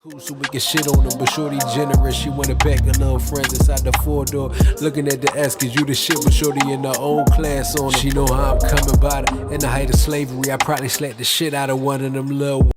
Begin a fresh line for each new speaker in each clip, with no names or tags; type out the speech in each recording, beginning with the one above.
Cool, so we can shit on them, but shorty generous. She wanna pack her little friends inside the 4-door. Looking at the ass, cause you the shit, but shorty in her own class on her. She know how I'm coming by her. In the height of slavery, I probably slapped the shit out of one of them little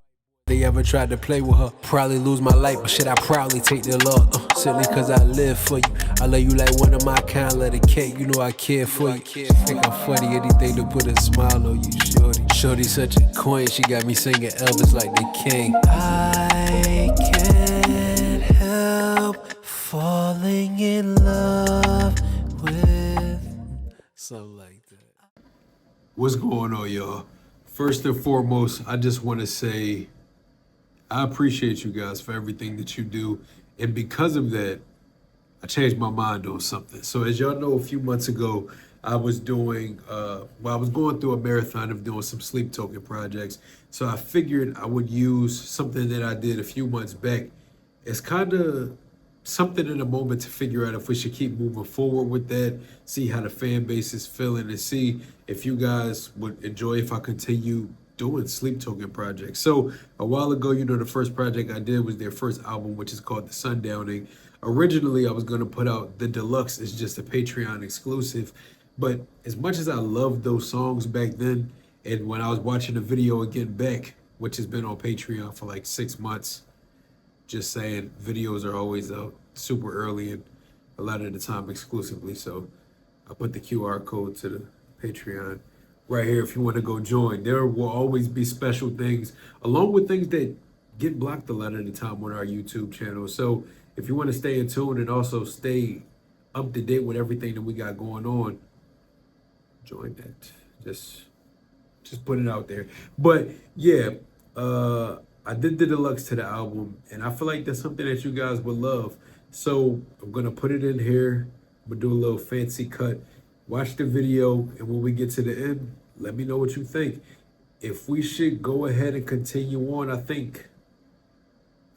they ever tried to play with her. Probably lose my life, but shit, I proudly take their love. Simply cause I live for you. I love you like one of my kind, let it cake, you know I care for you. She think I'm funny, anything to put a smile on you, shorty. Shorty such a queen, she got me singing Elvis like the king. I can't help falling in love with something like that. What's going on, y'all? First and foremost, I just want to say I appreciate you guys for everything that you do. And because of that, I changed my mind on something. So as y'all know, a few months ago, I was doing, I was going through a marathon of doing some sleep token projects. So I figured I would use something that I did a few months back as kind of something in the moment to figure out if we should keep moving forward with that, see how the fan base is feeling, and see if you guys would enjoy if I continue doing sleep token projects. So a while ago, you know, the first project I did was their first album, which is called the Sundowning. Originally, I was going to put out the Deluxe as just a Patreon exclusive. But as much as I loved those songs back then, and when I was watching the video again back, which has been on Patreon for like 6 months, just saying, videos are always out super early and a lot of the time exclusively. So I put the QR code to the Patreon right here if you want to go join. There will always be special things along with things that get blocked a lot of the time on our YouTube channel. So if you want to stay in tune and also stay up to date with everything that we got going on, join that. Just put it out there. But yeah, I did the Deluxe to the album, and I feel like that's something that you guys would love. So I'm gonna put it in here. I'm gonna do a little fancy cut. Watch the video, and when we get to the end, let me know what you think. If we should go ahead and continue on, I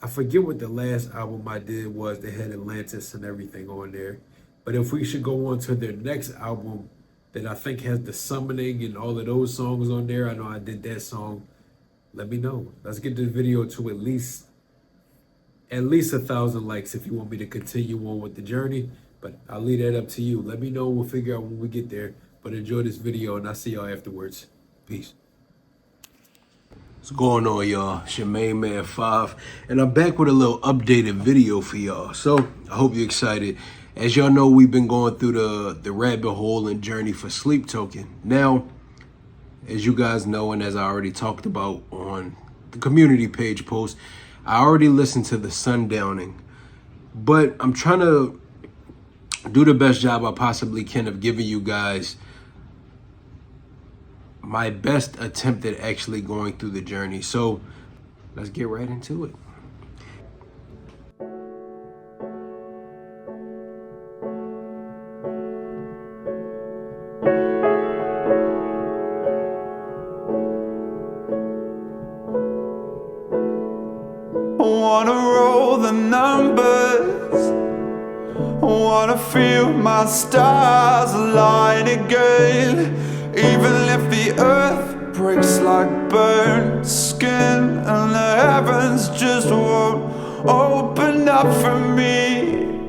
forget what the last album I did was. They had Atlantis and everything on there. But if we should go on to their next album that I think has the Summoning and all of those songs on there, I know I did that song. Let me know. Let's get the video to at least 1,000 likes if you want me to continue on with the journey. But I'll leave that up to you. Let me know. We'll figure out when we get there. But enjoy this video, and I'll see y'all afterwards. Peace. What's going on, y'all? It's your main man, 5. And I'm back with a little updated video for y'all. So I hope you're excited. As y'all know, we've been going through the rabbit hole and journey for Sleep Token. Now, as you guys know, and as I already talked about on the community page post, I already listened to the Sundowning. But I'm trying to do the best job I possibly can of giving you guys my best attempt at actually going through the journey. So let's get right into it.
Wanna roll the numbers, wanna feel my stars align again. Even if the earth breaks like burnt skin and the heavens just won't open up for me,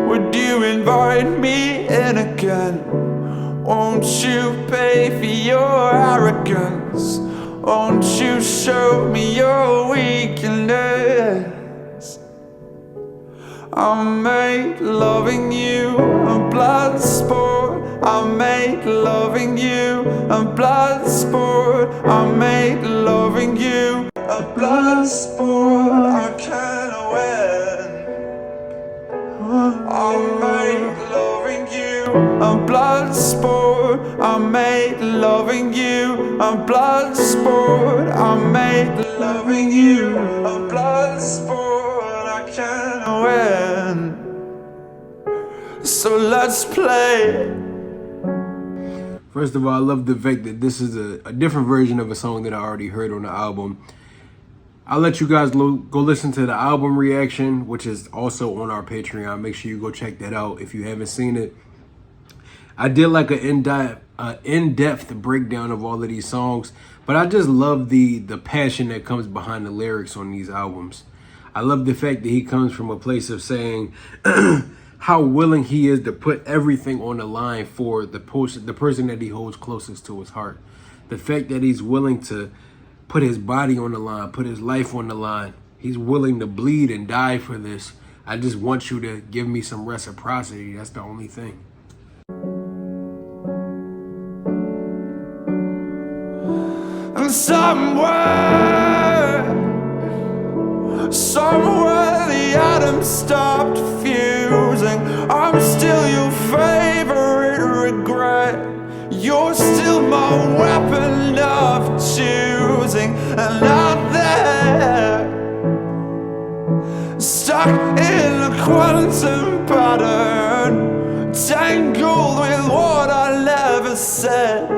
would you invite me in again? Won't you pay for your arrogance? Won't you show me your weakness? I made loving you a blood sport. I made loving you a blood sport. I made loving you a blood sport. I can't win. I made loving you a blood sport. I made loving you a blood sport. I made loving you a blood sport. I can't win. So let's play.
First of all, I love the fact that this is a different version of a song that I already heard on the album. I'll let you guys go listen to the album reaction, which is also on our Patreon. Make sure you go check that out if you haven't seen it. I did like an in-depth breakdown of all of these songs, but I just love the passion that comes behind the lyrics on these albums. I love the fact that he comes from a place of saying how willing he is to put everything on the line for the person that he holds closest to his heart. The fact that he's willing to put his body on the line, put his life on the line. He's willing to bleed and die for this. I just want you to give me some reciprocity. That's the only thing.
And somewhere the atoms stopped fusing. I'm still your favorite regret. You're still my weapon of choosing. And out there, stuck in a quantum pattern, tangled with what I never said.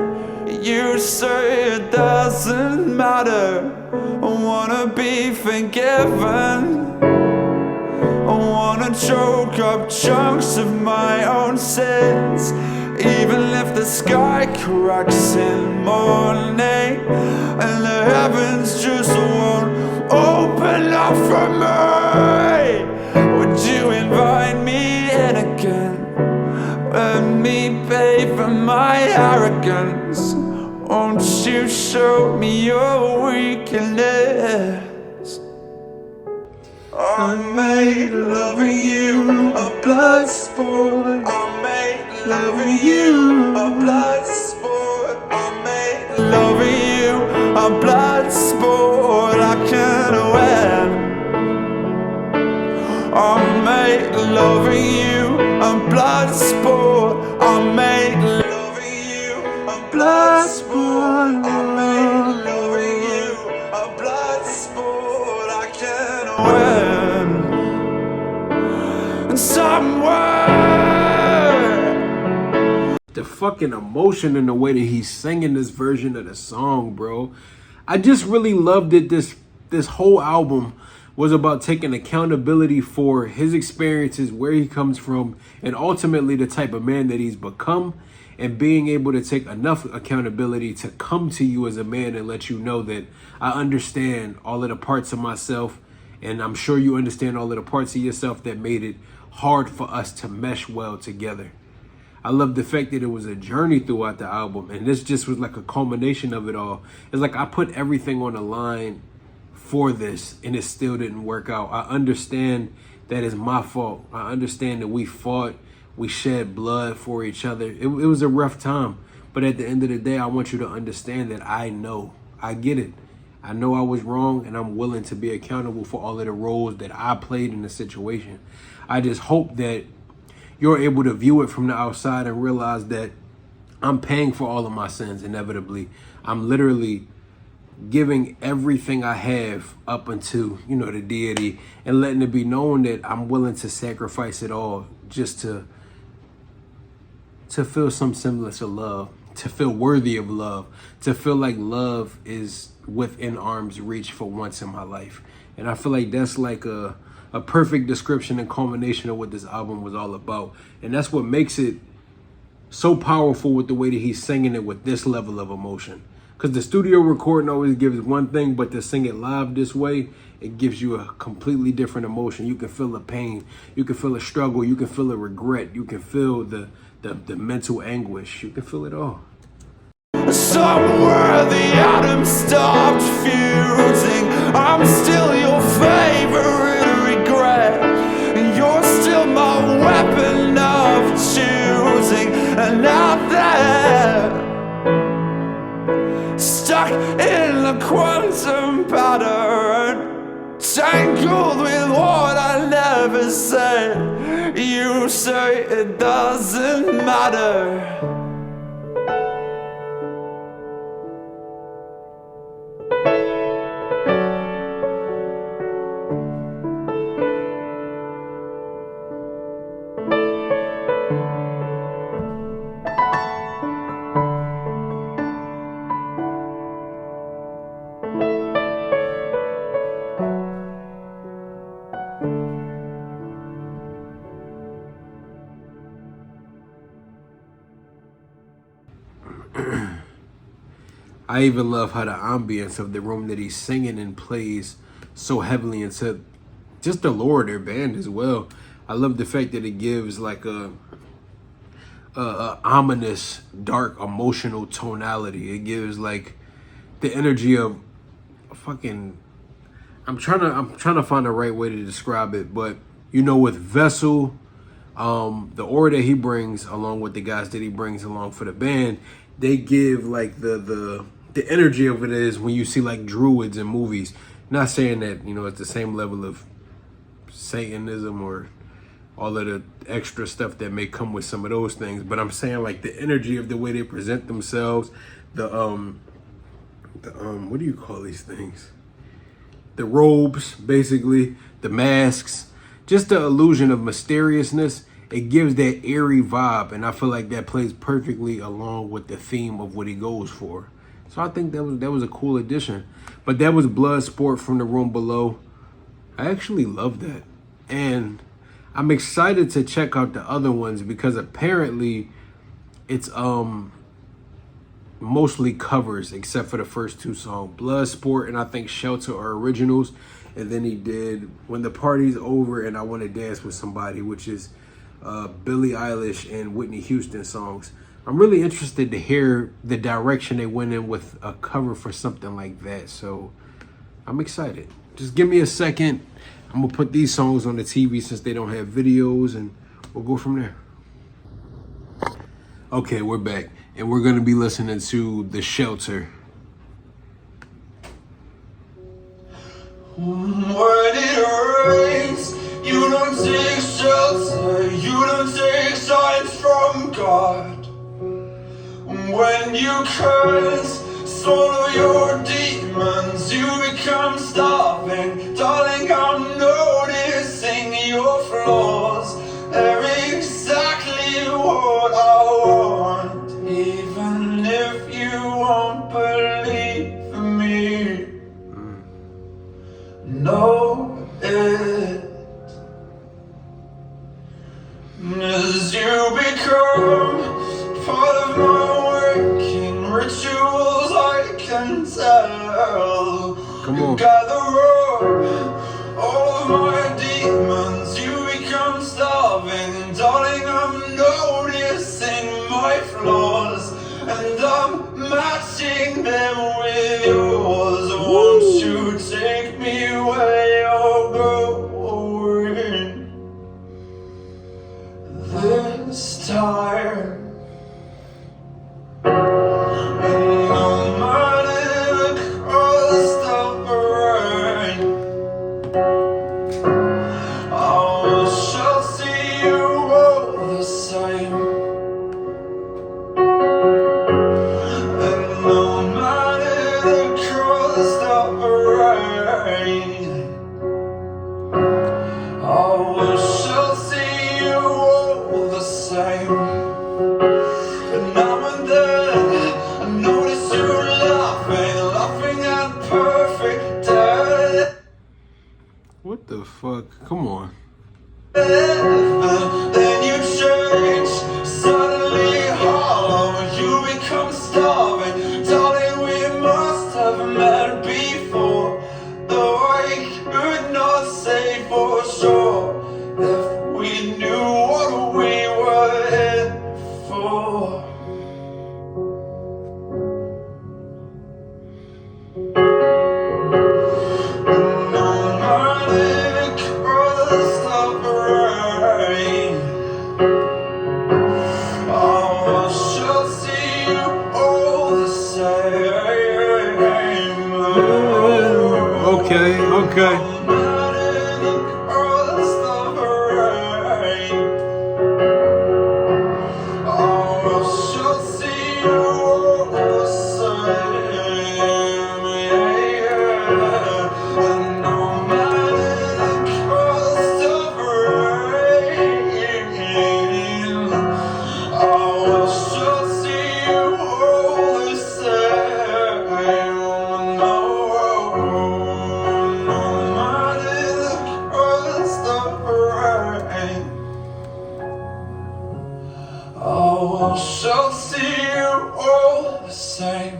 You say it doesn't matter. I wanna be forgiven. I wanna choke up chunks of my own sins. Even if the sky cracks in morning and the heavens just won't open up for me, would you invite me in again? Let me pay for my arrogance. Won't you show me your weakness? I made loving you a blood sport. I made loving you a blood sport. I made loving you a blood sport. I can't win. I made loving you a blood sport. I made loving you a blood sport. I made loving you a blood sport. I can't win. And somewhere
The fucking emotion in the way that he's singing this version of the song, bro. I just really loved it. This whole album was about taking accountability for his experiences, where he comes from, and ultimately the type of man that he's become, and being able to take enough accountability to come to you as a man and let you know that I understand all of the parts of myself, and I'm sure you understand all of the parts of yourself that made it hard for us to mesh well together. I love the fact that it was a journey throughout the album, and this just was like a culmination of it all. It's like I put everything on the line for this, and it still didn't work out. I understand that it's my fault. I understand that we fought, we shed blood for each other. It was a rough time, but at the end of the day, I want you to understand that I know, I get it. I know I was wrong, and I'm willing to be accountable for all of the roles that I played in the situation. I just hope that you're able to view it from the outside and realize that I'm paying for all of my sins inevitably. I'm literally giving everything I have up unto, the deity, and letting it be known that I'm willing to sacrifice it all just to feel some semblance of love, to feel worthy of love, to feel like love is within arm's reach for once in my life. And I feel like that's like a perfect description and culmination of what this album was all about. And that's what makes it so powerful with the way that he's singing it with this level of emotion. Because the studio recording always gives one thing, but to sing it live this way, it gives you a completely different emotion. You can feel the pain, you can feel the struggle, you can feel the regret, you can feel the mental anguish, you can feel it all.
Somewhere the atoms stopped fusing. I'm still your favorite regret. You're still my weapon of choosing. And out there, stuck in a quantum pattern, tangled with what I never said. You say it doesn't matter.
I even love how the ambience of the room that he's singing in plays so heavily into just the lore of their band as well. I love the fact that it gives like a ominous, dark, emotional tonality. It gives like the energy of fucking. I'm trying to find the right way to describe it, but you know, with Vessel, the aura that he brings along with the guys that he brings along for the band, they give like the energy of it is when you see like druids in movies. Not saying that, you know, it's the same level of Satanism or all of the extra stuff that may come with some of those things, but I'm saying like the energy of the way they present themselves, the what do you call these things? The robes, basically, the masks, just the illusion of mysteriousness. It gives that eerie vibe, and I feel like that plays perfectly along with the theme of what he goes for. So I think that was a cool addition. But that was Bloodsport from The Room Below. I actually love that. And I'm excited to check out the other ones because apparently it's mostly covers except for the first two songs. Bloodsport and I think Shelter are originals. And then he did When the Party's Over and I Want to Dance with Somebody, which is Billie Eilish and Whitney Houston songs. I'm really interested to hear the direction they went in with a cover for something like that. So I'm excited. Just give me a second. I'm going to put these songs on the TV since they don't have videos, and we'll go from there. Okay, we're back. And we're going to be listening to The Shelter.
When it rains, you don't take shelter, you don't take signs from God. When you curse, swallow your demons, you become starving. Darling, I'm noticing your flaws. They're exactly what I want, even if you won't believe me. Know it. As you become part of my working rituals, I can tell.
Come on.
You gather up all of my demons, you become starving. Darling, I'm noticing my flaws, and I'm matching them with yours. Won't you take me where you're going? This time. No matter the cost of rain, I shall see you all the same. And no matter the cost of rain, I shall see you all the same. And now and then I notice you laughing at perfect death.
What the fuck? Come on.
Then you change, suddenly hollow, you become starving. Darling, we must have met before, though I could not say for sure if we knew what we were in for. No matter the cost of rain, I shall see you all the same.
Okay, okay.
No matter the cost of rain, I shall see you all the same. And no matter the cost of rain, I shall see you all the same. No matter the cost of rain, I shall see you all the same.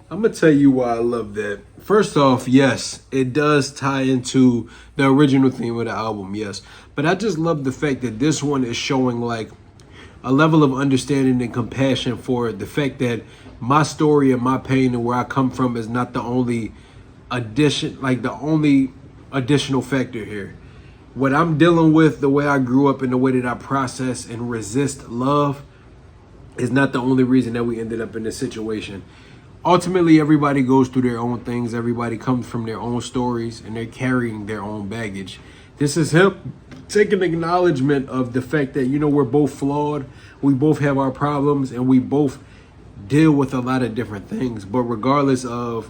I'm gonna tell you why I love that First off, yes, it does tie into the original theme of the album, yes. But I just love the fact that this one is showing like a level of understanding and compassion for the fact that my story and my pain and where I come from is not the only additional factor here. What I'm dealing with, the way I grew up and the way that I process and resist love is not the only reason that we ended up in this situation. Ultimately, everybody goes through their own things. Everybody comes from their own stories and they're carrying their own baggage. This is him taking acknowledgement of the fact that, we're both flawed. We both have our problems and we both deal with a lot of different things. But regardless of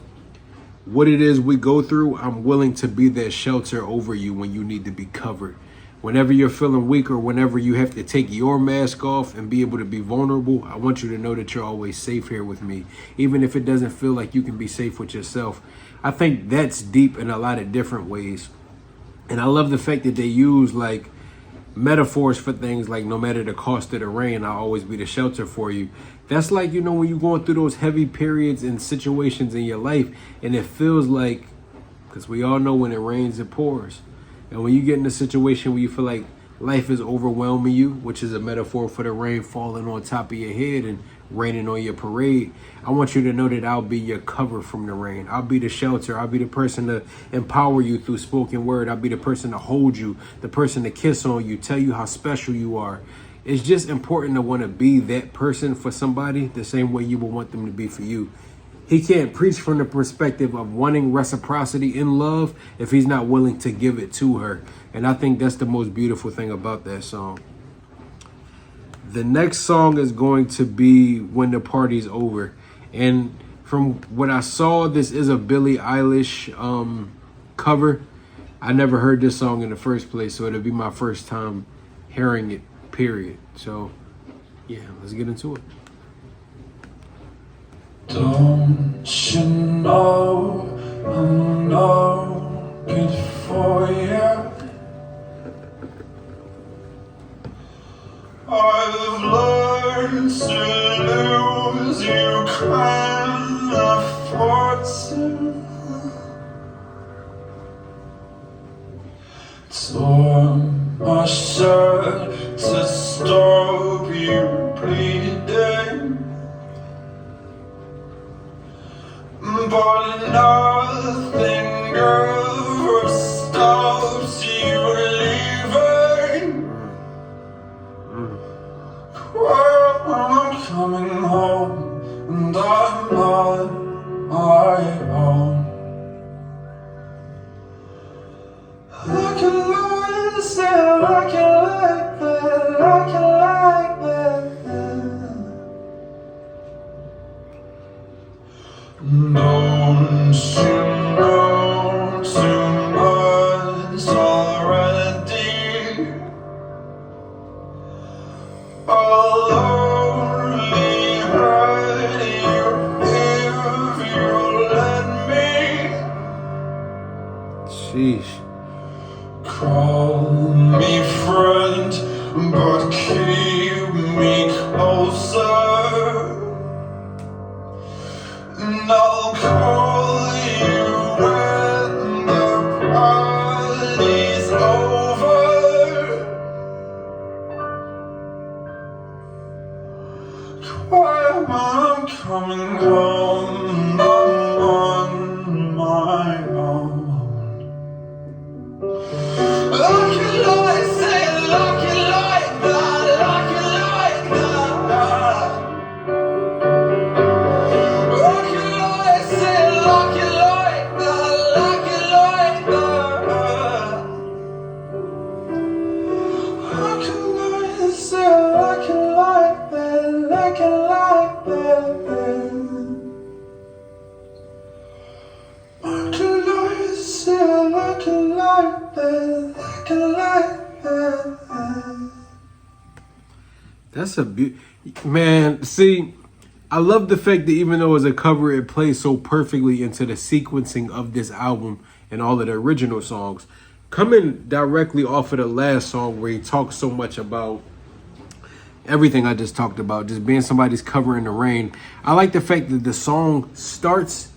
what it is we go through, I'm willing to be that shelter over you when you need to be covered. Whenever you're feeling weak or whenever you have to take your mask off and be able to be vulnerable, I want you to know that you're always safe here with me, even if it doesn't feel like you can be safe with yourself. I think that's deep in a lot of different ways. And I love the fact that they use like metaphors for things like no matter the cost of the rain, I'll always be the shelter for you. That's like, when you're going through those heavy periods and situations in your life and it feels like, because we all know when it rains, it pours. And when you get in a situation where you feel like life is overwhelming you, which is a metaphor for the rain falling on top of your head and raining on your parade, I want you to know that I'll be your cover from the rain. I'll be the shelter. I'll be the person to empower you through spoken word. I'll be the person to hold you, the person to kiss on you, tell you how special you are. It's just important to want to be that person for somebody the same way you would want them to be for you. He can't preach from the perspective of wanting reciprocity in love if he's not willing to give it to her. And I think that's the most beautiful thing about that song. The next song is going to be When the Party's Over. And from what I saw, this is a Billie Eilish cover. I never heard this song in the first place, so it'll be my first time hearing it, period. So, yeah, let's get into it.
Don't you know I'm no good for you? I've learned to lose, you can't afford to. Tore my shirt to stop you bleeding, but nothing ever stops you leaving. Well, I'm coming home and I'm on my own. I can lie, say I can like that, I can like that. Don't you know too much already? I'll only hurt you if you let me.
Sheesh.
Call me friend, but keep me closer. And I'll call you when the party's over. Quiet, I'm coming home, I'm on my own. Like it, like, say it like it like that, like it like that. Like it, like, say it like it like that, like it like that. Like it, like, say it like it like that, like it like that. Like it, like, say it like it like that.
That's a man. See, I love the fact that even though it's a cover, it plays so perfectly into the sequencing of this album and all of the original songs. Coming directly off of the last song where he talks so much about everything I just talked about, just being somebody's cover in the rain. I like the fact that the song starts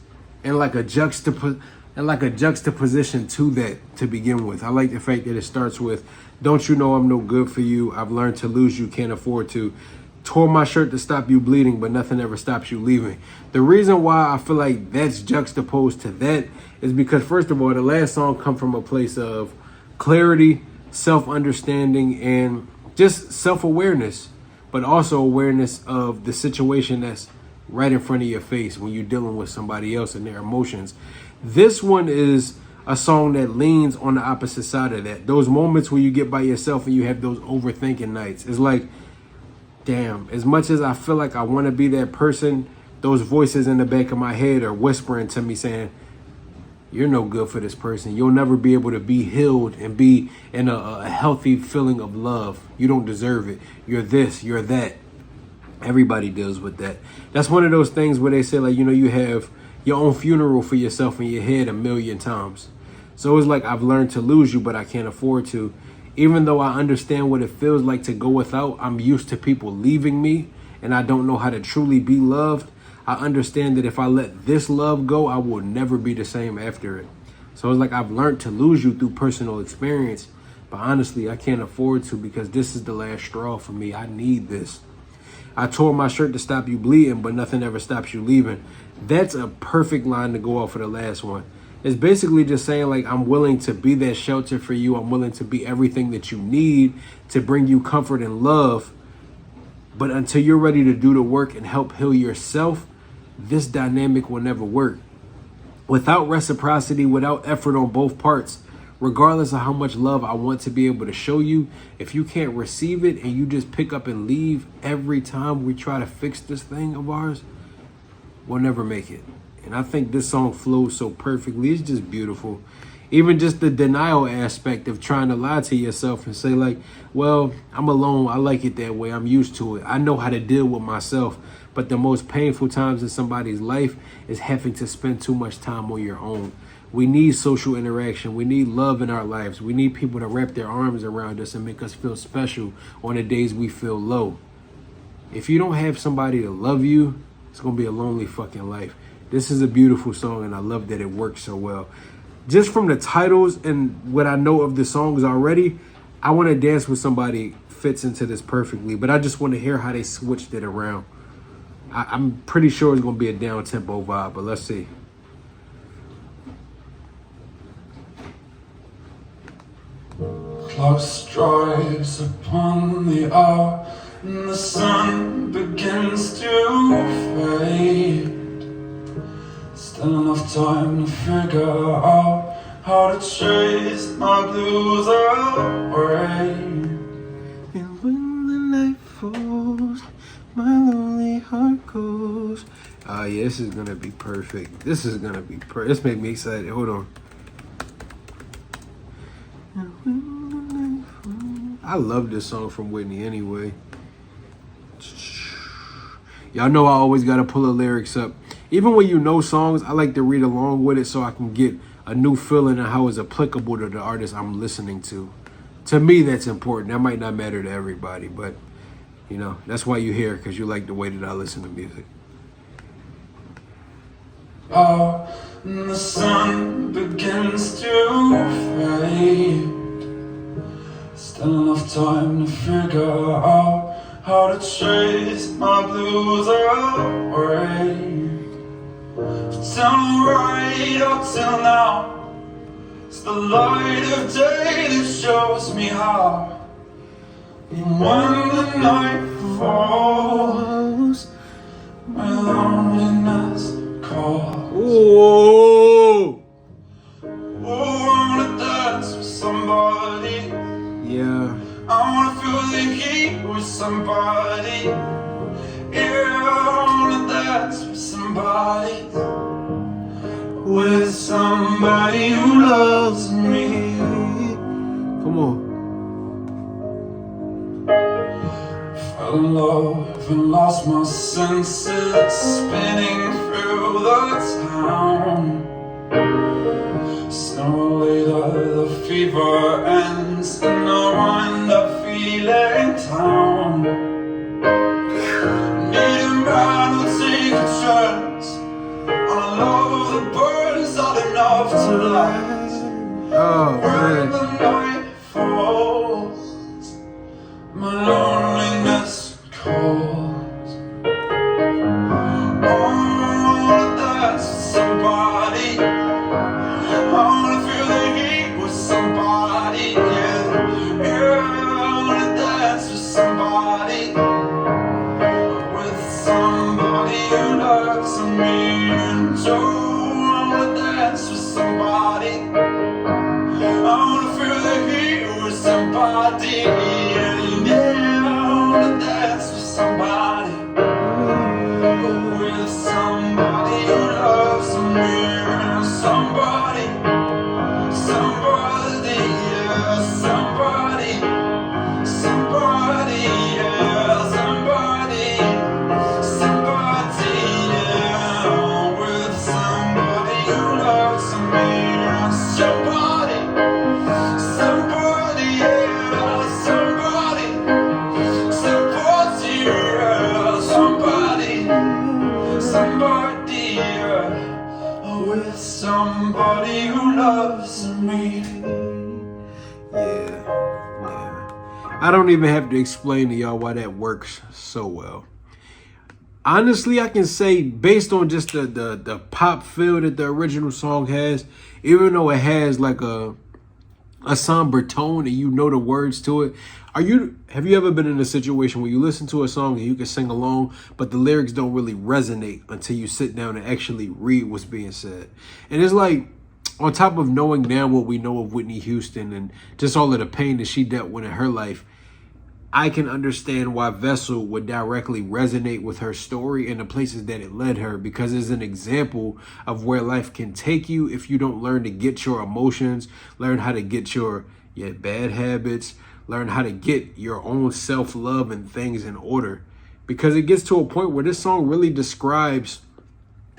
and like a juxtaposition to that to begin with. I like the fact that it starts with, "Don't you know I'm no good for you? I've learned to lose you, can't afford to. Tore my shirt to stop you bleeding, but nothing ever stops you leaving." The reason why I feel like that's juxtaposed to that is because, first of all, the last song come from a place of clarity, self-understanding, and just self-awareness, but also awareness of the situation that's right in front of your face when you're dealing with somebody else and their emotions. This one is a song that leans on the opposite side of that. Those moments where you get by yourself and you have those overthinking nights. It's like, damn, as much as I feel like I want to be that person, those voices in the back of my head are whispering to me saying, you're no good for this person. You'll never be able to be healed and be in a healthy feeling of love. You don't deserve it. You're this, you're that. Everybody deals with that. That's one of those things where they say, like, you know, you have your own funeral for yourself in your head 1,000,000 times. So it's like, I've learned to lose you, but I can't afford to. Even though I understand what it feels like to go without, I'm used to people leaving me and I don't know how to truly be loved. I understand that if I let this love go, I will never be the same after it. So it's like, I've learned to lose you through personal experience, but honestly, I can't afford to because this is the last straw for me. I need this. I tore my shirt to stop you bleeding, but nothing ever stops you leaving. That's a perfect line to go off of the last one. It's basically just saying, like, I'm willing to be that shelter for you. I'm willing to be everything that you need to bring you comfort and love. But until you're ready to do the work and help heal yourself, this dynamic will never work. Without reciprocity, without effort on both parts, regardless of how much love I want to be able to show you, if you can't receive it and you just pick up and leave every time we try to fix this thing of ours, we'll never make it. And I think this song flows so perfectly. It's just beautiful. Even just the denial aspect of trying to lie to yourself and say, like, well, I'm alone. I like it that way. I'm used to it. I know how to deal with myself. But the most painful times in somebody's life is having to spend too much time on your own. We need social interaction. We need love in our lives. We need people to wrap their arms around us and make us feel special on the days we feel low. If you don't have somebody to love you, it's going to be a lonely fucking life. This is a beautiful song, and I love that it works so well. Just from the titles and what I know of the songs already, I Want to Dance With Somebody fits into this perfectly, but I just want to hear how they switched it around. I'm pretty sure it's going to be a down-tempo vibe, but let's see.
Clock strikes upon the hour and the sun begins to fade. Still enough time to figure out how to chase my blues away. And when the night falls, my lonely heart goes.
Yeah, this is gonna be perfect. This is gonna be perfect. This made me excited. Hold on. I love this song from Whitney anyway. Y'all know I always gotta pull the lyrics up. Even when you know songs, I like to read along with it so I can get a new feeling of how it's applicable to the artist I'm listening to. To me, that's important. That might not matter to everybody, but you know, that's why you're here, because you like the way that I listen to music.
And the sun begins to fade. Still enough time to figure out how to chase my blues away. From right up till now, it's the light of day that shows me how. And when the night falls, my loneliness calls.
Oh,
I wanna dance with somebody.
yeah.
I wanna feel the heat with somebody. Yeah, I wanna dance with somebody. With somebody who loves me.
Come on.
Fell in love and lost my senses, spinning through the town. Sooner or later the fever ends and I wind up feeling down. Need a man who'll take a chance on a love that lights.
Oh,
When
man.
the night falls, my loneliness calls. I wanna dance with somebody. I wanna feel the heat with somebody. Yeah, yeah. I wanna dance with somebody. With somebody who loves me. And so I wanna dance with somebody. I wanna feel the heat with somebody. And yeah, I wanna dance with somebody. With somebody who loves me. Somebody, somebody, yeah, somebody, somebody, yeah, somebody, somebody, yeah, with somebody who loves me. Somebody, somebody, yeah, somebody, somebody, yeah, somebody, somebody, yeah. With somebody who loves me.
Yeah. I don't even have to explain to y'all why that works so well. Honestly, I can say based on just the pop feel that the original song has, even though it has like a somber tone and you know the words to it. Have you ever been in a situation where you listen to a song and you can sing along, but the lyrics don't really resonate until you sit down and actually read what's being said? And it's like, on top of knowing now what we know of Whitney Houston and just all of the pain that she dealt with in her life, I can understand why Vessel would directly resonate with her story and the places that it led her, because it's an example of where life can take you if you don't learn to get your emotions, learn how to get your bad habits, learn how to get your own self-love and things in order. Because it gets to a point where this song really describes,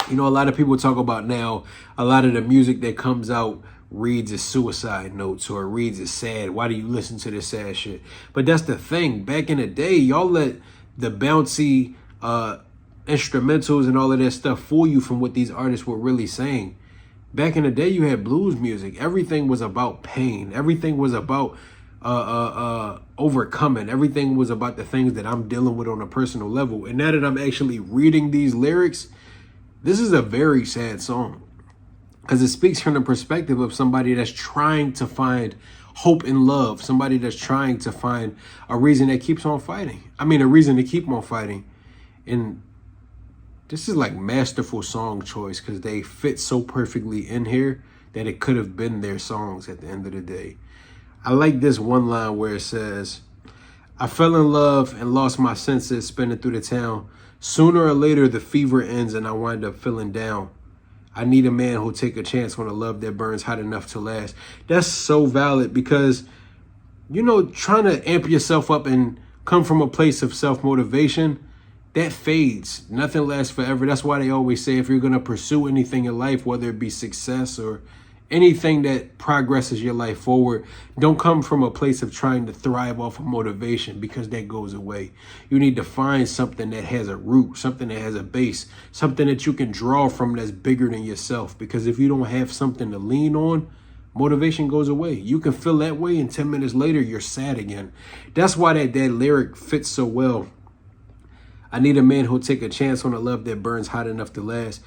a lot of people talk about now, a lot of the music that comes out reads as suicide notes or reads as sad. Why do you listen to this sad shit? But that's the thing. Back in the day, y'all let the bouncy instrumentals and all of that stuff fool you from what these artists were really saying. Back in the day, you had blues music. Everything was about pain. Everything was about overcoming. Everything was about the things that I'm dealing with on a personal level. And now that I'm actually reading these lyrics, this is a very sad song, because it speaks from the perspective of somebody that's trying to find hope in love, somebody that's trying to find a reason that keeps on fighting. A reason to keep on fighting. And this is like masterful song choice, because they fit so perfectly in here that it could have been their songs at the end of the day. I like this one line where it says, I fell in love and lost my senses spinning through the town. Sooner or later, the fever ends and I wind up feeling down. I need a man who'll take a chance on a love that burns hot enough to last. That's so valid, because, trying to amp yourself up and come from a place of self-motivation, that fades. Nothing lasts forever. That's why they always say if you're going to pursue anything in life, whether it be success or anything that progresses your life forward, don't come from a place of trying to thrive off of motivation, because that goes away. You need to find something that has a root, something that has a base, something that you can draw from that's bigger than yourself. Because if you don't have something to lean on, motivation goes away. You can feel that way and 10 minutes later, you're sad again. That's why that lyric fits so well. I need a man who'll take a chance on a love that burns hot enough to last.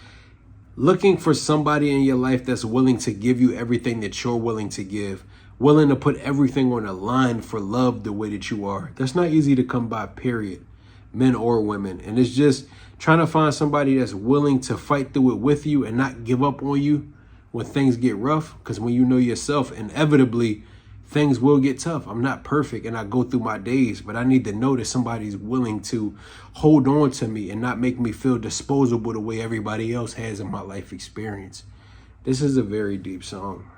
Looking for somebody in your life that's willing to give you everything that you're willing to give, willing to put everything on the line for love the way that you are. That's not easy to come by, period, men or women. And it's just trying to find somebody that's willing to fight through it with you and not give up on you when things get rough. Because when you know yourself, inevitably, things will get tough. I'm not perfect and I go through my days, but I need to know that somebody's willing to hold on to me and not make me feel disposable the way everybody else has in my life experience. This is a very deep song,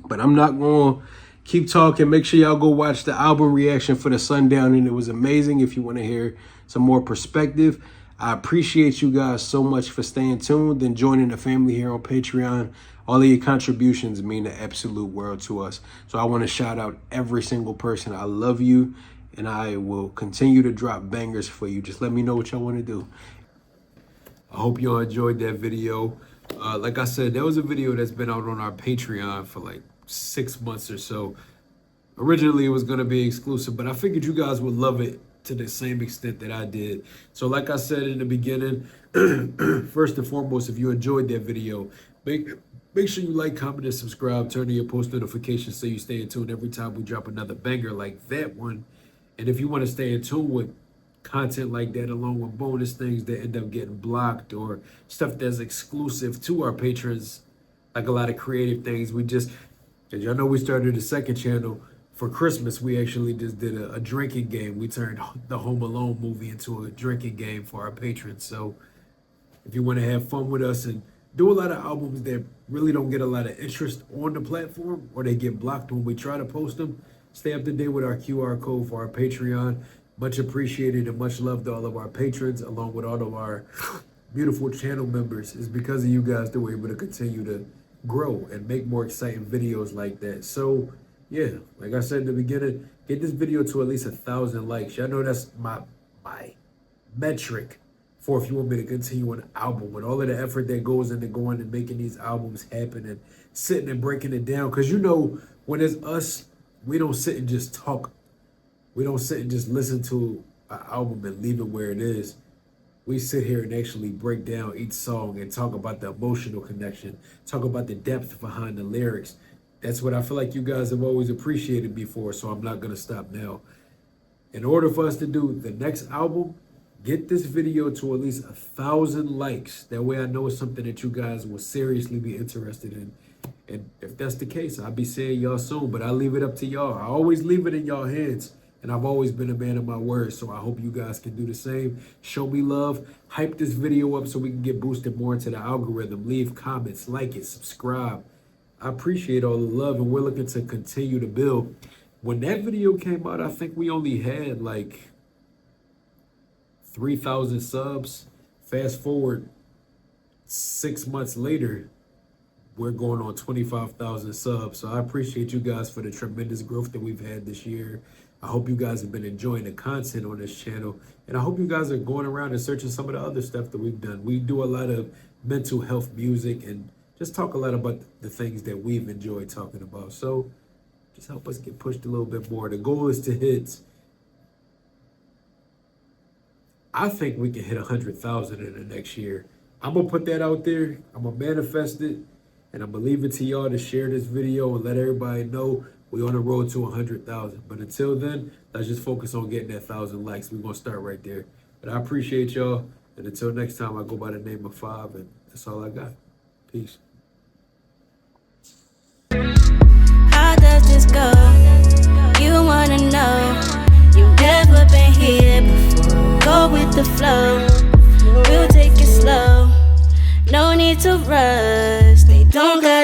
but I'm not going to keep talking. Make sure y'all go watch the album reaction for the Sundowning. It was amazing. If you want to hear some more perspective, I appreciate you guys so much for staying tuned and joining the family here on Patreon. All of your contributions mean the absolute world to us. So I want to shout out every single person. I love you, and I will continue to drop bangers for you. Just let me know what y'all want to do. I hope y'all enjoyed that video. Like I said, that was a video that's been out on our Patreon for like 6 months or so. Originally, it was going to be exclusive, but I figured you guys would love it to the same extent that I did. So like I said in the beginning, first and foremost, if you enjoyed that video, make sure you like, comment, and subscribe. Turn on your post notifications so you stay in tune every time we drop another banger like that one. And if you want to stay in tune with content like that, along with bonus things that end up getting blocked or stuff that's exclusive to our patrons, like a lot of creative things, as y'all know, we started a second channel. For Christmas, we actually just did a drinking game. We turned the Home Alone movie into a drinking game for our patrons. So if you want to have fun with us and do a lot of albums that really don't get a lot of interest on the platform, or they get blocked when we try to post them, stay up to date with our QR code for our Patreon. Much appreciated and much love to all of our patrons, along with all of our beautiful channel members. It's because of you guys that we're able to continue to grow and make more exciting videos like that. So yeah, like I said in the beginning, get this video to at least 1,000 likes. Y'all know that's my metric for if you want me to continue an album, with all of the effort that goes into going and making these albums happen and sitting and breaking it down. Because you know, when it's us, we don't sit and just talk. We don't sit and just listen to an album and leave it where it is. We sit here and actually break down each song and talk about the emotional connection, talk about the depth behind the lyrics. That's what I feel like you guys have always appreciated before, so I'm not going to stop now. In order for us to do the next album, get this video to at least 1,000 likes. That way I know it's something that you guys will seriously be interested in. And if that's the case, I'll be seeing y'all soon, but I leave it up to y'all. I always leave it in y'all hands, and I've always been a man of my word, so I hope you guys can do the same. Show me love, hype this video up so we can get boosted more into the algorithm. Leave comments, like it, subscribe. I appreciate all the love, and we're looking to continue to build. When that video came out, I think we only had like 3,000 subs. Fast forward 6 months later, we're going on 25,000 subs. So I appreciate you guys for the tremendous growth that we've had this year. I hope you guys have been enjoying the content on this channel, and I hope you guys are going around and searching some of the other stuff that we've done. We do a lot of mental health music and just talk a lot about the things that we've enjoyed talking about. So just help us get pushed a little bit more. The goal is to hit, I think we can hit 100,000 in the next year. I'm going to put that out there. I'm going to manifest it. And I'm going to leave it to y'all to share this video and let everybody know we're on the road to 100,000. But until then, let's just focus on getting that 1,000 likes. We're going to start right there. But I appreciate y'all. And until next time, I go by the name of 5, and that's all I got. Peace.
How does this go? You wanna know. You've never been here before. Go with the flow. We'll take it slow. No need to rush. They don't got